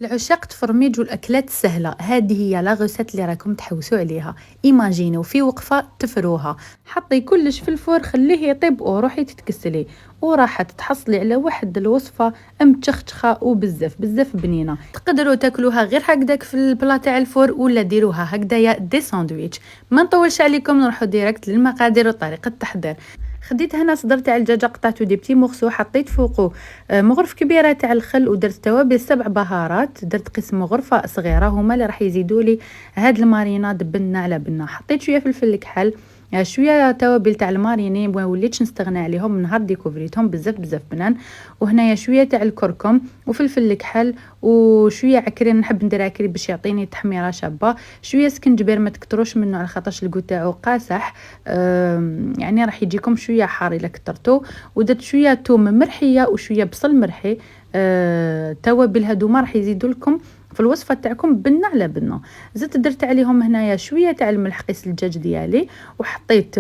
العشاق تفرميج والاكلات السهله، هذه هي لا غوسيت اللي راكم تحوسوا عليها. ايماجينو في وقفه تفروها، حطي كلش في الفور خليه يطيب وروحي تتكسلي وراح تحصلي على واحد الوصفه متشخشخه وبزاف بزاف بنينه. تقدروا تاكلوها غير هكذاك في البلا تاع الفور ولا ديروها هكذايا دي ساندويتش. ما نطولش عليكم، نروحوا ديريكت للمقادير وطريقه التحضير. خديت هنا صدر تاع الدجاجه قطعته دي بتي مغسو، حطيت فوقه مغرف كبيره تاع الخل ودرت توابل 7 بهارات، درت قسم غرفه صغيره هما اللي راح يزيدوا لي هاد الماريناد بنه على بنه. حطيت شويه فلفل الكحل، شويه توابل تاع الماريني ما وليتش نستغنى عليهم من نهار ديكوفريتهم بزاف بزاف بنان. وهنايا شويه تاع الكركم وفلفل الكحل وشويه عكرين، نحب ندير عكري باش يعطيني تحميره شابه. شويه سكنجبير ما تكتروش منه على خاطرش الكو تاعو قاصح، يعني راح يجيكم شويه حار الا كترتو. ودرت شويه توم مرحيه وشويه بصل مرحي. التوابل هذوما راح يزيدوا لكم في الوصفه تاعكم بنه على بنه. زدت درت عليهم هنايا شويه تاع الملح قيس الدجاج ديالي، وحطيت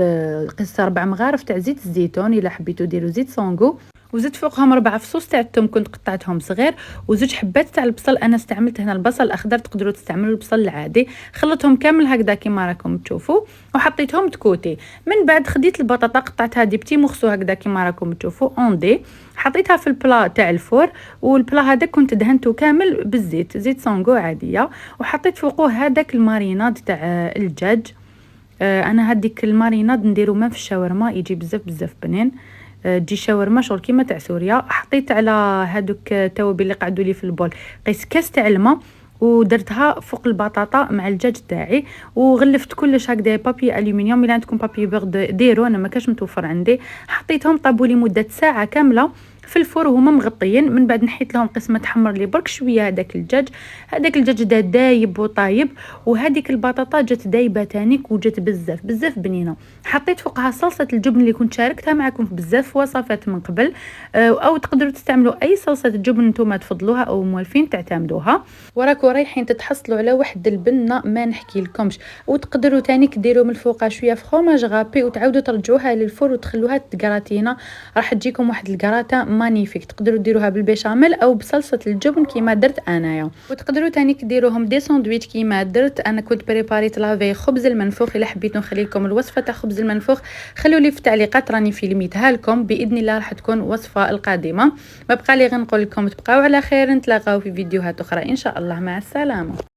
قيس 4 مغارف تاع زيت الزيتون الا حبيتو ديروا زيت سونغو، وزدت فوقهم 4 فصوص تاع الثوم كنت قطعتهم صغير، وزوج حبات تاع البصل. انا استعملت هنا البصل الاخضر، تقدروا تستعملوا البصل العادي. خلطتهم كامل هكذا كيما راكم تشوفوا وحطيتهم تكوتي. من بعد خديت البطاطا قطعتها دي بتي مغسو هكذا كيما راكم تشوفوا اون حطيتها في البلا تاع الفور. والبلا هذا كنت دهنته كامل بالزيت، زيت سونغو عاديه، وحطيت فوقه هذاك الماريناد تاع الدجاج. انا هذيك الماريناد نديرو ما في الشاورما، يجي بزاف بزاف بنين، تجي شاورما شغل كيما تاع سوريا. حطيت على هذوك التوابل اللي قعدوا لي في البول قيس كاس تاع الماء ودرتها فوق البطاطا مع الدجاج تاعي، وغلفت كلش هكذا بابي الومنيوم. الا عندكم بابي بيرد ديرو، انا ما كاش متوفر عندي. حطيتهم طابوا لي مده ساعه كامله في الفور وهما مغطيين. من بعد نحيت لهم قسمه تحمر لي برك شويه هذاك الدجاج دا دايب وطايب، وهذيك البطاطا جات دايبه تانيك وجات بزاف بزاف بنينه. حطيت فوقها صلصه الجبن اللي كنت شاركتها معكم في بزاف وصفات من قبل، او تقدروا تستعملوا اي صلصه جبن نتوما تفضلوها او موالفين تعتمدوها. وراكم رايحين تتحصلوا على واحد البنه ما نحكي لكمش. وتقدروا تانيك ديروا من الفوق شويه فخوماج غابي وتعاودوا ترجعوها للفور وتخلوها تقراتينا، راح تجيكم واحد القراطه مانيفيك. تقدروا ديروها بالبيشاميل او بصلصه الجبن كيما درت انايا. وتقدروا تانيك ديروهم دي ساندويتش كيما درت انا. كنت بريباريت لافي خبز المنفوخ، الا حبيتوا نخلي لكم الوصفه تاع خبز المنفوخ خلوا لي في التعليقات، راني فيلميتها لكم باذن الله راح تكون وصفه القادمه. ما بقى لي غير نقول لكم تبقاو على خير، نتلاقاو في فيديوهات اخرى ان شاء الله. مع السلامه.